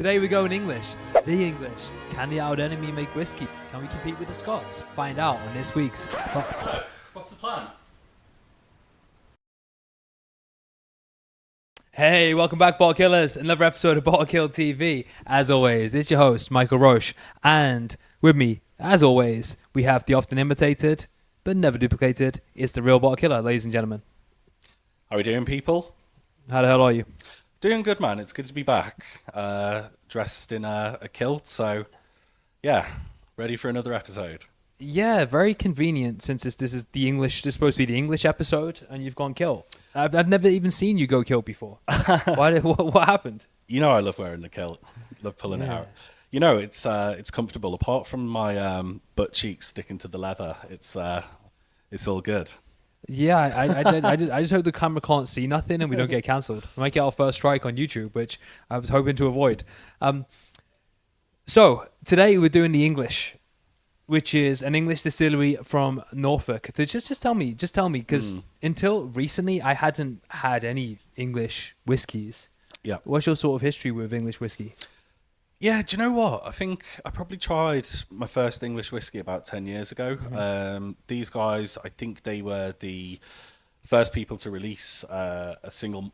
Today we're going English. The English. Can the out enemy make whiskey? Can we compete with the Scots? Find out on this week's... So, what's the plan? Hey, welcome back, Bottle Killers. Another episode of Bottle Kill TV. As always, it's your host, Michael Roche. And with me, as always, we have the often imitated, but never duplicated. It's the real Bottle Killer, ladies and gentlemen. How are we doing, people? How the hell are you? Doing good, man. It's good to be back. Dressed in a kilt, so yeah, ready for another episode. Yeah, very convenient since this is the English. This is supposed to be the English episode, and you've gone kilt. I've never even seen you go kilt before. What happened? You know I love wearing the kilt. Love pulling it out. You know it's comfortable. Apart from my butt cheeks sticking to the leather, it's all good. Yeah, I just hope the camera can't see nothing and we don't get cancelled. We might get our first strike on YouTube, which I was hoping to avoid. So today we're doing the English, which is an English distillery from Norfolk. Just tell me, because until recently I hadn't had any English whiskies. Yeah. What's your sort of history with English whiskey? Yeah, do you know what? I think I probably tried my first English whiskey about 10 years ago. Mm-hmm. These guys, I think they were the first people to release a single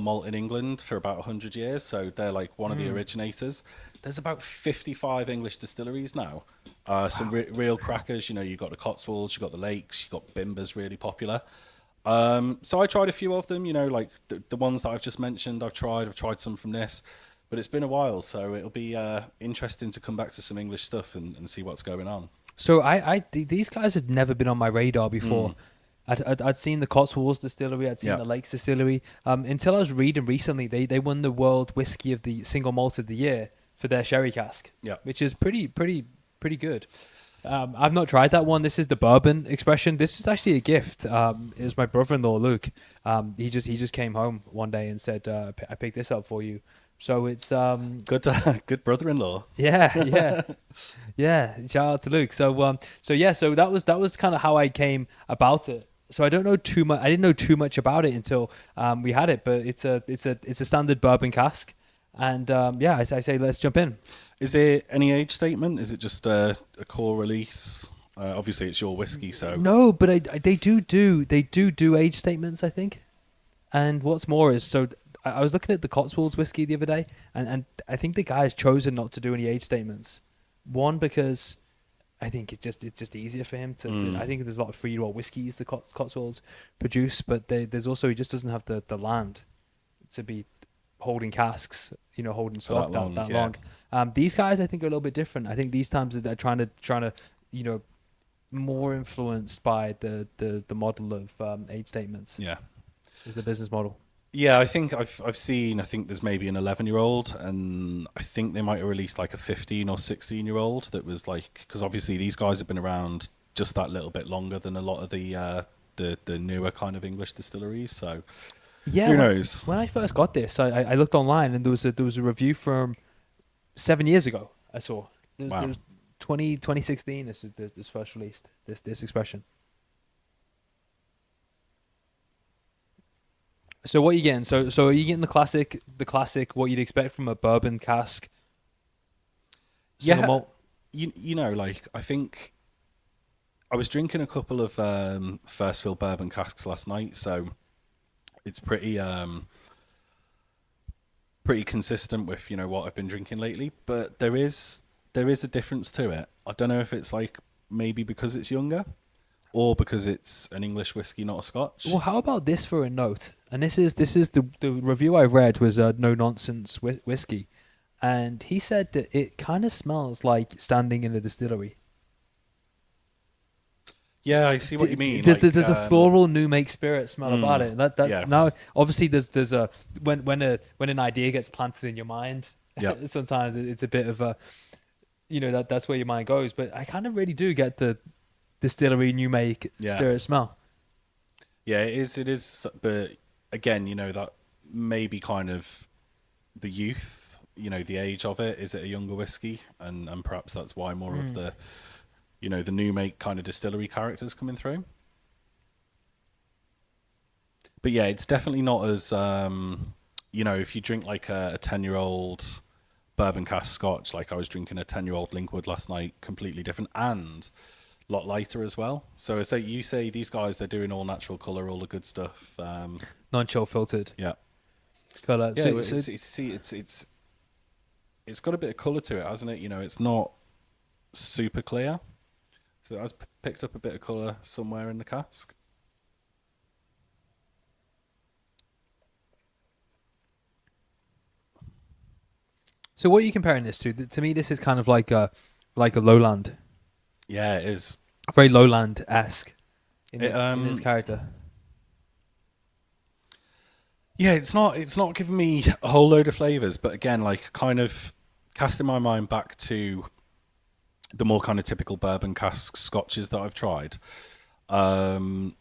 malt in England for about 100 years. So they're like one of the originators. There's about 55 English distilleries now. Some real crackers. You know, you've got the Cotswolds, you've got the Lakes, you've got Bimber's really popular. So I tried a few of them, you know, like the ones that I've just mentioned. I've tried some from this. But it's been a while, so it'll be interesting to come back to some English stuff and see what's going on. So these guys had never been on my radar before. I'd seen the Cotswolds Distillery, I'd seen the Lakes Distillery. Until I was reading recently, they won the World Whisky of the Single Malt of the Year for their Sherry Cask, which is pretty good. I've not tried that one. This is the bourbon expression. This is actually a gift. It was my brother-in-law Luke. He just came home one day and said, "I picked this up for you." So it's good brother-in-law. Yeah. Shout out to Luke. So that was kind of how I came about it. So I don't know too much. I didn't know too much about it until we had it. But it's a standard bourbon cask, and I say let's jump in. Is there any age statement? Is it just a core release? Obviously, it's your whiskey, so no. But they do age statements, I think. And what's more is I was looking at the Cotswolds whiskey the other day, and I think the guy has chosen not to do any age statements. One, because I think it's just easier for him to I think there's a lot of 3-year-old whiskeys the Cotswolds produce, but there's also he just doesn't have the land to be holding casks, you know, holding stock that long. These guys I think are a little bit different. I think these times they're trying to you know, more influenced by the model of age statements. Yeah, is the business model. Yeah, I think I've seen. I think there's maybe an 11-year-old, and I think they might have released like a 15 or 16-year-old that was like, because obviously these guys have been around just that little bit longer than a lot of the newer kind of English distilleries. So yeah, who knows? When I first got this, I looked online and there was a review from 7 years ago. I saw there was 2016. This first released this expression. So what are you getting? So are you getting the classic what you'd expect from a bourbon cask? Yeah, malt? You know, like I think I was drinking a couple of first fill bourbon casks last night, so it's pretty consistent with, you know, what I've been drinking lately. But there is a difference to it. I don't know if it's like maybe because it's younger, or because it's an English whiskey, not a Scotch. Well, how about this for a note? And this is the review I read was a no nonsense whiskey, and he said that it kind of smells like standing in a distillery. Yeah, I see what you mean. There's a floral new make spirit smell about it. That's now obviously there's a when an idea gets planted in your mind. Sometimes it's a bit of a, you know, that's where your mind goes. But I kind of really do get the distillery new make spirit smell. Yeah, it is. But again, you know, that may be kind of the youth, you know, the age of it. Is it a younger whiskey? And perhaps that's why more of the, you know, the new make kind of distillery characters coming through. But yeah, it's definitely not as, you know, if you drink like a 10-year-old bourbon cask Scotch. Like I was drinking a 10-year-old Linkwood last night, completely different and a lot lighter as well. So you say these guys, they're doing all natural color, all the good stuff. Non-chill filtered. Yeah. Color. Yeah, So, it's got a bit of color to it, hasn't it? It's not super clear. So it has picked up a bit of color somewhere in the cask. so what are you comparing this to? To me, this is kind of like a lowland, Yeah, it is. very lowland-esque in its Um, character. Yeah, it's not giving me a whole load of flavors, but again, like kind of casting my mind back to the more kind of typical bourbon cask scotches that I've tried. I'm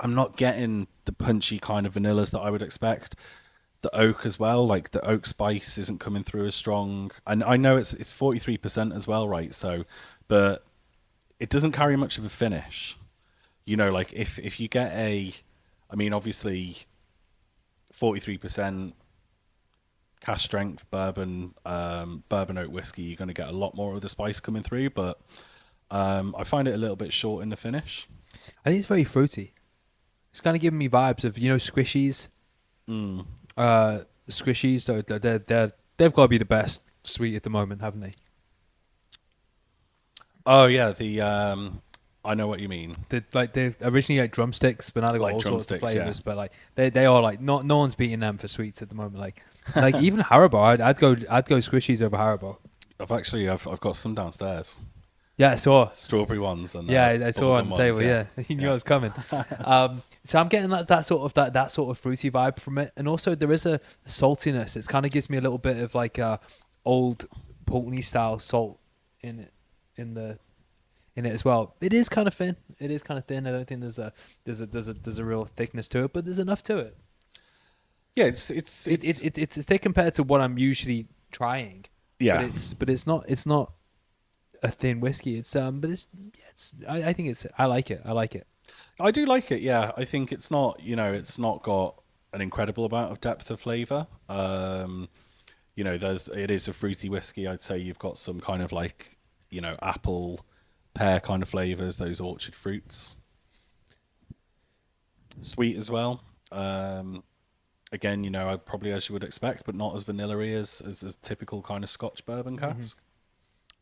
not getting the punchy kind of vanillas that I would expect. The oak as well, like the oak spice isn't coming through as strong. And I know it's 43% as well, right? So, but it doesn't carry much of a finish. Like if you get I mean, obviously 43% cask strength bourbon oak whiskey, you're going to get a lot more of the spice coming through, but I find it a little bit short in the finish. I think it's very fruity. It's kind of giving me vibes of squishies. Squishies, they've got to be the best sweet at the moment, haven't they? Oh yeah, I know what you mean. They're originally like drumsticks, but now they've got Like all sorts of drumsticks, flavors. Yeah. But like they are like no one's beating them for sweets at the moment. Like even Haribo, I'd go squishies over Haribo. I've got some downstairs. Yeah, I saw Strawberry ones and I saw on the table. ones, Yeah, you knew I was coming. So I'm getting that sort of fruity vibe from it, and also there is a saltiness. It kind of gives me a little bit of like a old Pulteney style salt in it as well. It is kind of thin. I don't think there's a real thickness to it, but there's enough to it. Yeah, it's thick compared to what I'm usually trying. Yeah, but it's not a thin whiskey. I think I like it. I do like it. Yeah, I think it's not got an incredible amount of depth of flavor. It is a fruity whiskey. I'd say you've got some kind of like apple, pear kind of flavors, those orchard fruits. Sweet as well. Again, probably as you would expect, but not as vanilla-y as typical kind of Scotch bourbon cask.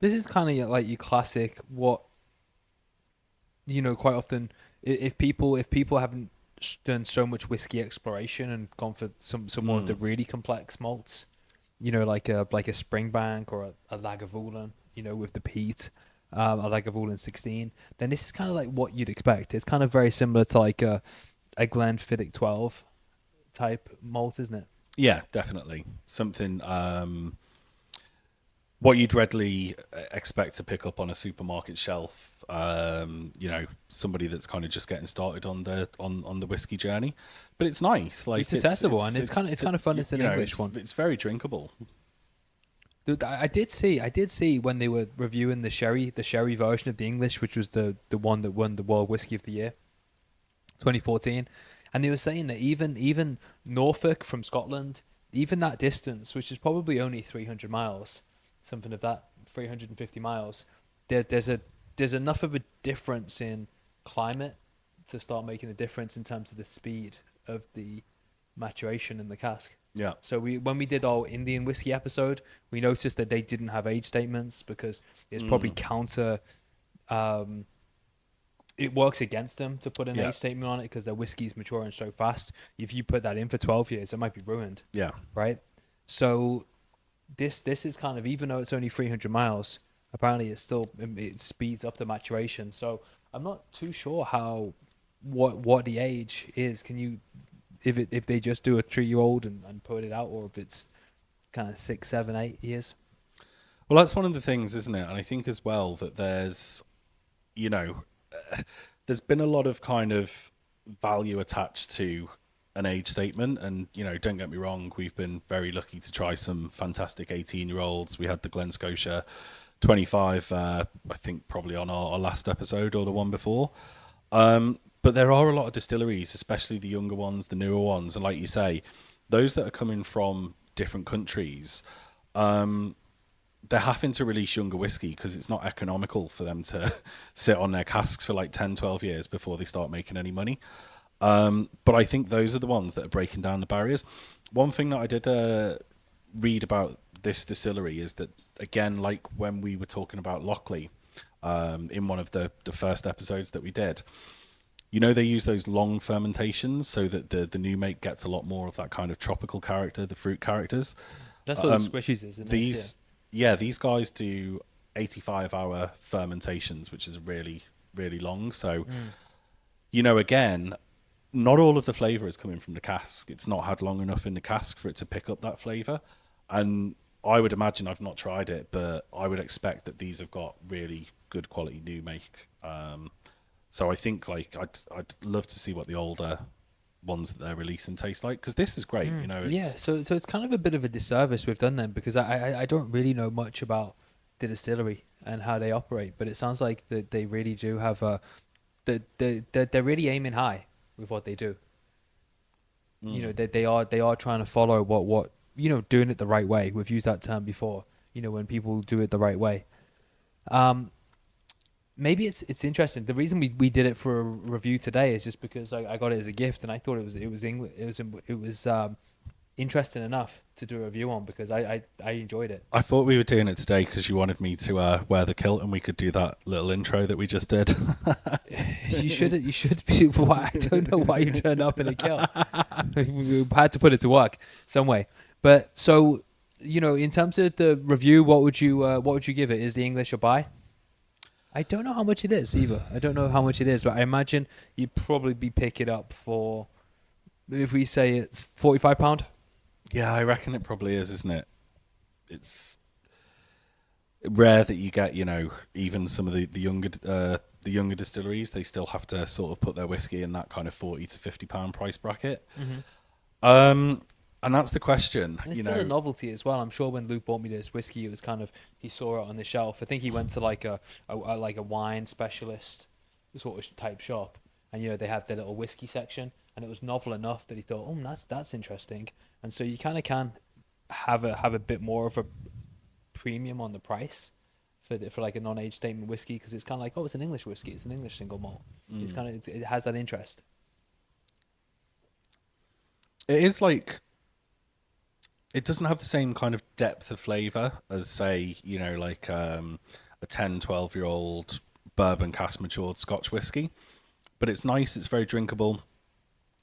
This is kind of like your classic. What quite often, if people haven't done so much whiskey exploration and gone for some more of the really complex malts, like a Springbank or a Lagavulin, with the peat, a Lagavulin 16, then this is kind of like what you'd expect. It's kind of very similar to like a Glenfiddich 12 type malt, isn't it? Yeah, definitely. Something what you'd readily expect to pick up on a supermarket shelf. Somebody that's kind of just getting started on the whiskey journey, but it's nice. Like it's accessible and it's kind of fun. It's an English one. It's very drinkable. Dude, I did see when they were reviewing the sherry version of the English, which was the one that won the World Whiskey of the Year, 2014, and they were saying that even Norfolk from Scotland, even that distance, which is probably only 300 miles, something of that, 350 miles, there's enough of a difference in climate to start making a difference in terms of the speed of the maturation in the cask. Yeah. So when we did our Indian whiskey episode, we noticed that they didn't have age statements because it's probably counter. It works against them to put an age statement on it because their whiskey's maturing so fast. If you put that in for 12 years, it might be ruined. Yeah. Right. So this is kind of, even though it's only 300 miles, apparently it speeds up the maturation. So I'm not too sure what the age is. Can you? If they just do a 3-year-old and put it out, or if it's kind of 6, 7, 8 years. Well, that's one of the things, isn't it? And I think as well that there's been a lot of kind of value attached to an age statement. And, don't get me wrong, we've been very lucky to try some fantastic 18-year-olds. We had the Glen Scotia 25, I think probably on our last episode or the one before. But there are a lot of distilleries, especially the younger ones, the newer ones. And like you say, those that are coming from different countries they're having to release younger whiskey because it's not economical for them to sit on their casks for like 10, 12 years before they start making any money. But I think those are the ones that are breaking down the barriers. One thing that I did read about this distillery is that, again, like when we were talking about Lockley in one of the first episodes that we did, they use those long fermentations so that the new make gets a lot more of that kind of tropical character, the fruit characters. That's what the squishies is. These guys do 85-hour fermentations, which is really, really long. So, again, not all of the flavour is coming from the cask. It's not had long enough in the cask for it to pick up that flavour. And I would imagine, I've not tried it, but I would expect that these have got really good quality new make. So I think I'd love to see what the older ones that they're releasing taste like, because this is great. So it's kind of a bit of a disservice we've done then, because I don't really know much about the distillery and how they operate, but it sounds like that they really do have they're really aiming high with what they do. They are trying to follow what doing it the right way. We've used that term before. When people do it the right way. Maybe it's interesting. The reason we did it for a review today is just because I got it as a gift, and I thought it was interesting enough to do a review on, because I enjoyed it. I thought we were doing it today because you wanted me to wear the kilt, and we could do that little intro that we just did. You should be. I don't know why you turned up in a kilt. We had to put it to work some way. But so in terms of the review, what would you give it? Is the English a buy? I don't know how much it is either. I don't know how much it is, but I imagine you'd probably be picking up for, if we say it's £45. Yeah, I reckon it probably is, isn't it? It's rare that you get, even some of the younger distilleries, they still have to sort of put their whiskey in that kind of £40 to £50 price bracket. And that's the question. And it's still a novelty as well. I'm sure when Luke bought me this whiskey, it was kind of, he saw it on the shelf. I think he went to like a wine specialist sort of type shop, and they have their little whiskey section, and it was novel enough that he thought, oh, that's interesting. And so you kind of can have a bit more of a premium on the price for like a non-age statement whiskey, because it's kind of like, oh, it's an English whiskey, it's an English single malt. It's kind of, it has that interest. It is like, it doesn't have the same kind of depth of flavour as, say, like a 10, 12-year-old bourbon cask matured Scotch whiskey. But it's nice, it's very drinkable.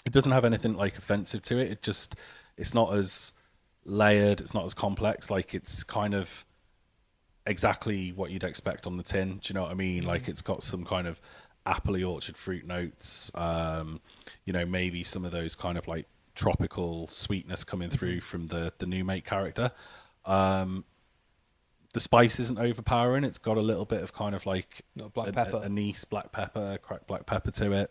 It doesn't have anything like offensive to it. It's not as layered, it's not as complex. Like, it's kind of exactly what you'd expect on the tin. Do you know what I mean? Like, it's got some kind of appley orchard fruit notes, maybe some of those kind of like tropical sweetness coming through from the new make character. The spice isn't overpowering. It's got a little bit of kind of like black pepper, anise, black pepper, cracked black pepper to it.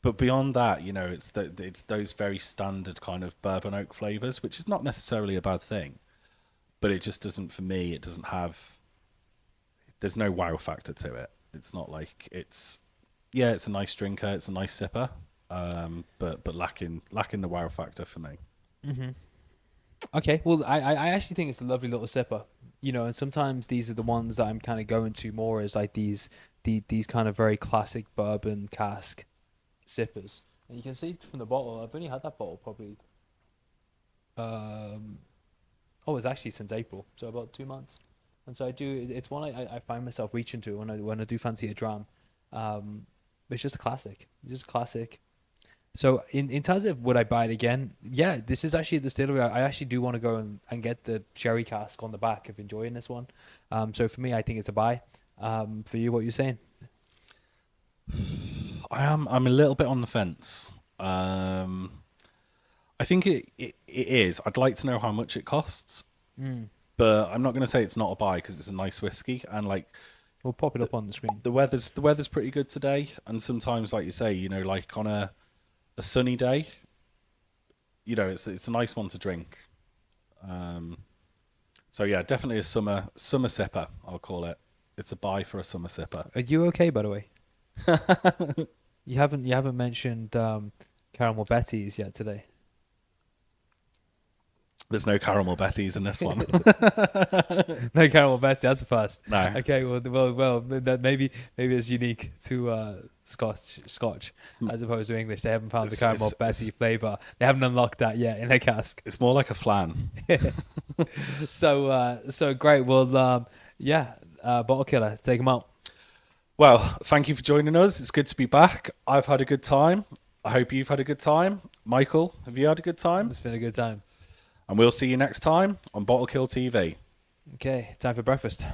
But beyond that, it's those very standard kind of bourbon oak flavors, which is not necessarily a bad thing, but it just doesn't, for me, it doesn't have, there's no wow factor to it. It's not like it's a nice drinker, it's a nice sipper. But lacking the wow factor for me. Okay, well, I actually think it's a lovely little sipper, and sometimes these are the ones that I'm kind of going to more as like these kind of very classic bourbon cask sippers. And you can see from the bottle, I've only had that bottle probably, it's actually since April, so about 2 months. And so it's one I find myself reaching to when I do fancy a dram. It's just a classic. So in terms of would I buy it again? Yeah, this is actually a distillery. I actually do want to go and get the Sherry Cask on the back of enjoying this one. So for me, I think it's a buy. For you, what are you saying? I'm a little bit on the fence. I think it is. I'd like to know how much it costs, but I'm not going to say it's not a buy because it's a nice whiskey, and like we'll pop it up on the screen. The weather's pretty good today, and sometimes, like you say, like on a sunny day, it's a nice one to drink. So yeah, definitely a summer sipper, I'll call it. It's a buy for a summer sipper. Are you okay, by the way? You haven't mentioned caramel Betty's yet today. There's no caramel Betty's in this one. No caramel Betty. That's the first. No. Okay. Well. That maybe it's unique to Scotch as opposed to English. They haven't found the caramel Betty flavor. They haven't unlocked that yet in a cask. It's more like a flan. So great. Well, Bottle Killer, take them out. Well, thank you for joining us. It's good to be back. I've had a good time. I hope you've had a good time. Michael, have you had a good time? It's been a good time. And we'll see you next time on Bottle Kill TV. Okay, time for breakfast.